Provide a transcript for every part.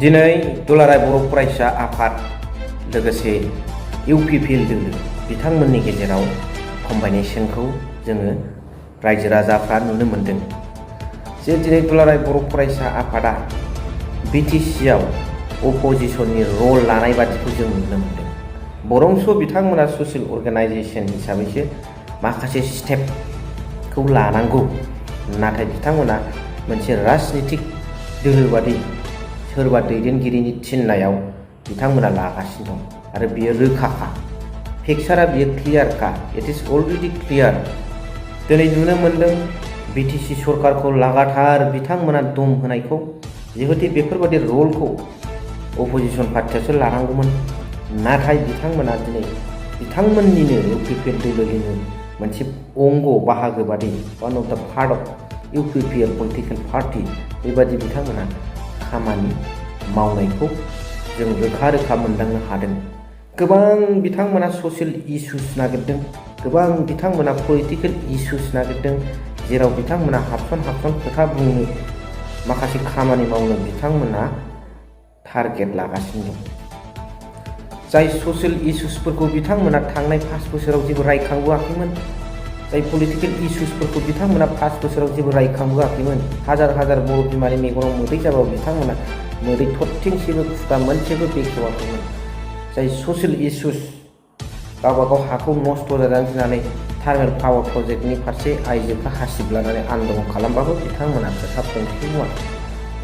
दिनै दुलाराय बर' फरायसा आफाद लोगोसे UPPL दोलो बिथांमोननि गेजेराव कम्बाइनेशनखौ जोङो रायजो राजाफ्रा नुनो मोनदों जे दिनै दुलाराय बर' फरायसा आफादा BTC आव अपोजिशननि रल लानाय बादिखौ जों नुनो मोनदों। बरंस बिथांमोना ससियेल अर्गानाइजेशन हिसाबैसो माखासे स्टेपखौ लानांगौ, नाथाय बिथांमोना मोनसे राजनितिक दोलो बादि सोरबा दैदेनगिरिनि थिननायाव बिथांमोना लागासिनो दं आरो बियो रोखाखा, पिक्चारा बियो क्लियारखा, इट इज अलरेडि क्लियार। दिनै नुनो मोनदों BTC सरकारखौ लागातार बिथांमोना दम होनायखौ, जिहेतु बेफोरबादि रलखौ अपोजिशन पार्टियासो लानांगौमोन, नाथाय बिथांमोना दिनै बिथांमोननिनो UPPL दोलोनिनो मोनसे अंग बाहागो बादि वान अफ द part of UPPL political party बेबादि बिथांमोना खामानि मावनायखौ जों रोखा रोखा मोनदांनो हादों। गोबां बिथांमोना ससियेल इश्यूज नागिरदों, गोबां बिथांमोना पलिटिकल इश्यूज नागिरदों, जेराव बिथांमोना हाबसन खोथा बुंनो माखासे खामानि मावनो बिथांमोना टारगेट लागासिनो दं। जाय ससियेल इश्यूजफोरखौ बिथांमोना थांनाय 5 बोसोराव जेबो रायखांबोआखैमोन, जाय पलिटिकल इश्यूजफोरखौ बिथांमोना 5 बोसोराव जेबो रायखांबोआखैमोन, हाजार बर' बिमानि मेगनाव मोदै जाबाबो बिथांमोना मोदै थरथिंसेबो खुगा मोनसेबो बेखेवाखैमोन। जाय ससियेल इश्यूज गावबागाव हाखौ नस्थ' जाजानो गिनानै थार्मेल पावार प्रजेक्टनि फारसे आइजोफ्रा हासिब लानानै आन्दलन खालामबाबो बिथांमोना खोथा फंसे बुङाखै।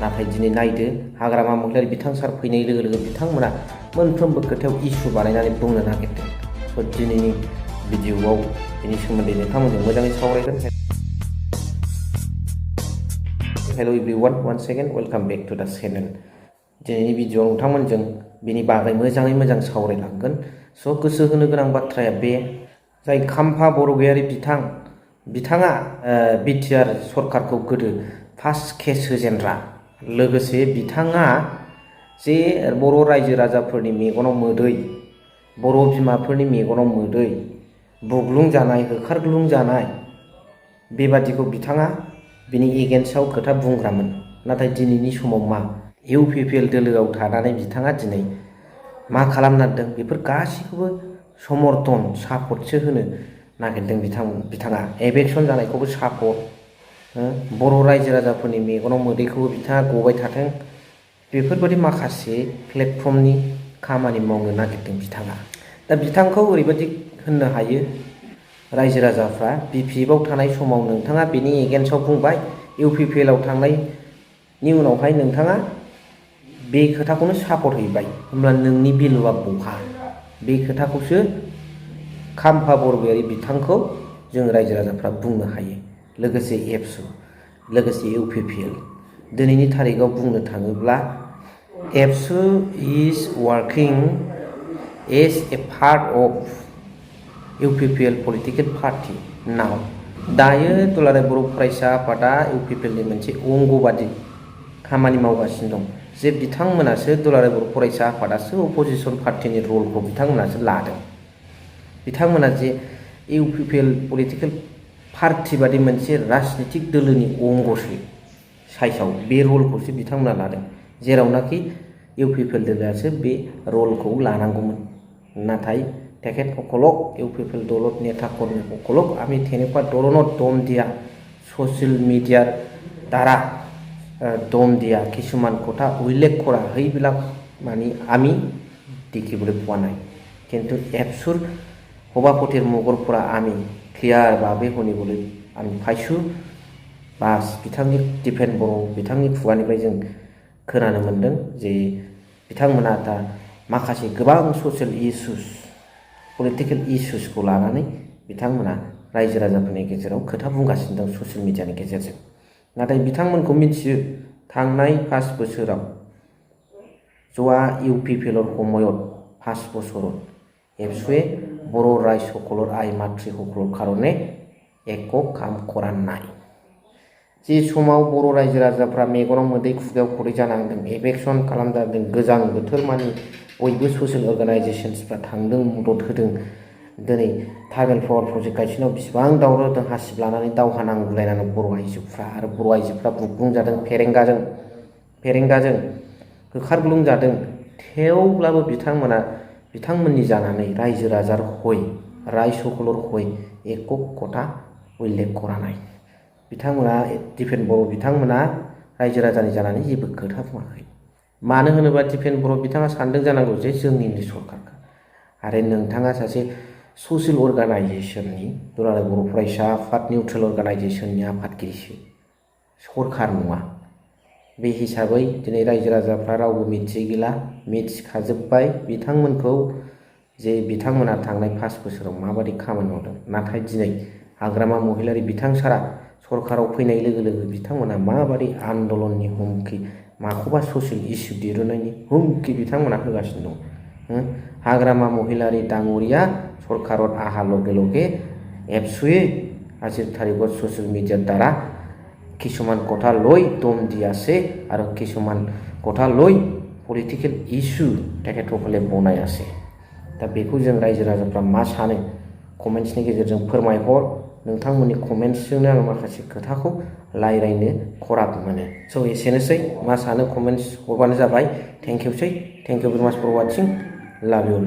नाथाय दिनै नायदो, हाग्रामा महिलारि बिथांसार फैनाय लोगो लोगो बिथांमोना मोनफ्रोमबो खोथायाव इस्यु बानायनानै बुंनो नागिरदों। स' दिनैनि भिडिअ'आव बेनि सोमोन्दै नोंथांमोनजों मोजाङै सावरायगोन। Hello' everyone, one second welcome back to the channel. दिनैनि भिडिअ'आव नोंथांमोनजों बेनि बागै मोजाङै मोजां सावरायलांगोन। स' गोसो होनो गोनां बाथ्राया बे, जाय काम्पा बरgyary बिथाङा BTR सरकारखौ गोदो फार्स्ट केस होजेनग्रा, लोगोसे बिथाङा जे बर' रायजो राजाफोरनि मेगनाव मोदै, बर' बिमाफोरनि मेगनाव मोदै, बुग्लुंजानाय, होखारग्लुंजानाय बेबादिखौ बिथाङा बिनि एगेन्स्टआव खोथा बुंग्रामोन। नाथाय दिनैनि समाव मा, UPPL दोलोआव थानानै बिथाङा दिनै मा खालामनो नागिरदों, बेफोर गासैखौबो समर्थन सापर्टसो होनो नागिरदों। बिथाङा एबेक्सन जानायखौबो सापर्ट, बर' रायजो राजाफोरनि मेगनाव मोदैखौबो बिथाङा गबाय थाथों, बेफोरबायदि माखासे प्लेटफर्मनि खामानि मावनो नागिरदों बिथाङा। दा बिथांखौ ओरैबायदि होननो हायो रायजो राजाफ्रा, BPF आव थानाय समाव नोंथाङा बेनि एगेन्स्टआव बुंबाय, UPPL आव थांनायनि उनावहाय नोंथाङा बे खोथाखौनो सापर्ट हैबाय, होमब्ला नोंनि भेलुआ बहा? बे खोथाखौसो काम्पा बरgyary बिथांखौ जों रायजो राजाफ्रा बुंनो हायो। लोगोसे ABSU, लोगोसे UPPL। दिनैनि थारिखआव बुंनो थाङोब्ला ABSU is working as a part of UPPL political party now। दायो दुलाराय बर' फरायसा आफादा UPPLनि मोनसे अंग बादि खामानि मावगासिनो दं, जे बिथांमोनासो दुलाराय बर' फरायसा आफादासो अपोजिशन पार्टिनि रलखौ बिथांमोनासो लादों। बिथांमोना जे UPPL पलिटिकल पार्टी बादि मोनसे राजनितिक दोलोनि अंगसो साइसआव बे रलखौसो बिथांमोना लादों, जेरावनाखि UPPL दोलोआसो बे रलखौ लानांगौमोन। नाथाय তেখেতসকলক UPPL দলত নেতাকৰ্মীসকলক আমি তেনেকুৱা ধৰণৰ দম দিয়া, ছ'চিয়েল মিডিয়াৰ দ্বাৰা দম দিয়া, কিছুমান কথা উল্লেখ কৰা, সেইবিলাক মানে আমি দেখিবলৈ পোৱা নাই। কিন্তু ABSUৰ সভাপতিৰ মুখৰ পৰা আমি ক্লিয়াৰভাৱে শুনিবলৈ আমি পাইছোঁ। बास बिथांनि दिपेन बर' बिथांनि खुगानिफ्राय जों खोनानो मोनदों जे बिथांमोना दा माखासे गोबां ससियेल इश्यूज, पलिटिकल इश्यूजखौ लानानै बिथांमोना रायजो राजाफोरनि गेजेराव खोथा बुंगासिनो दं ससियेल मिडियानि गेजेरजों। नाथाय बिथांमोनखौ मिथियो, थांनाय 5 बोसोराव ज'आ UPPLৰ সময়ত 5 বছৰত ABSUৱে बर' ৰাইজসকলৰ আই মাতৃসকলৰ কাৰণে একো কাম কৰা নাই। जे समाव बर' रायजो राजाफ्रा मेगनाव मोदै खुगायाव खदै जानांदों, एबेक्सन खालामजादों, गोजां बोथोर मानि बयबो ससियेल अर्गानाइजेशन्सफ्रा थांदों, मदद होदों। दिनै थार्मेल पावार प्रजेक्ट गायसननायाव बेसेबां दावराव जादों, हासिब लानानै दावहा नांगुलायनानै बर' आइजोफ्रा, आरो बर' आइजोफ्रा बुग्लुंजादों फेरेंगाजों होखारग्लुंजादों थेवब्लाबो बिथांमोननि जानानै रायजो राजार हय रायसखलर हय एक कथा उल्लेख करा नाय बिथांमोना दिपेन बर' बिथांमोना रायजो राजानि जानानै जेबो खोथा बुङाखै मानो होनोबा दिपेन बर' बिथाङा सानदों जानांगौ जे जोंनिनो सरखारखा आरो नोंथाङा सासे ससियेल अर्गानाइजेसननि दुलाराय बर' फरायसा आफाद निउट्रेल अर्गानाइजेसननि आफादगिरिसो सरखार नङा बे हिसाबै दिनै रायजो राजाफ्रा रावबो मिथियै गैला मिथिखाजोब्बाय बिथांमोनखौ जे बिथांमोना थांनाय 5 बोसोराव माबादि खामानि मावदों नाथाय दिनै हाग्रामा महिलारि बिथां सारा सरखाराव फैनाय लोगो लोगो बिथांमोना माबादि आन्दलननि हुमखि माखौबा ससियेल इस्यु दिरुननायनि हुमखि बिथांमोना होगासिनो दं हाग्रामा महिलारि दाङ'रिया सरखारत आहा लगे लगे एबसुयै आजिर तारिखत ससियेल मिडियार द्वारा किसुमान कथा लय दम दियासे आरो किसुमान कथा लय पलिटिकेल इस्यु तेखेतসকলে बनाय আছে दा बेखौ जों रायजो राजाफ्रा मा सानो कमेन्ट्सनि गेजेरजों फोरमायहर नोंथांमोननि कमेन्ट्सजोंनो आं माखासे खोथाखौ रायज्लायनो खराग मोनो स' एसेनोसै मा सानो कमेन्ट्स हरबानो जाबाय थेंक इउ भेरि माच फर वाचिं लाभ इउ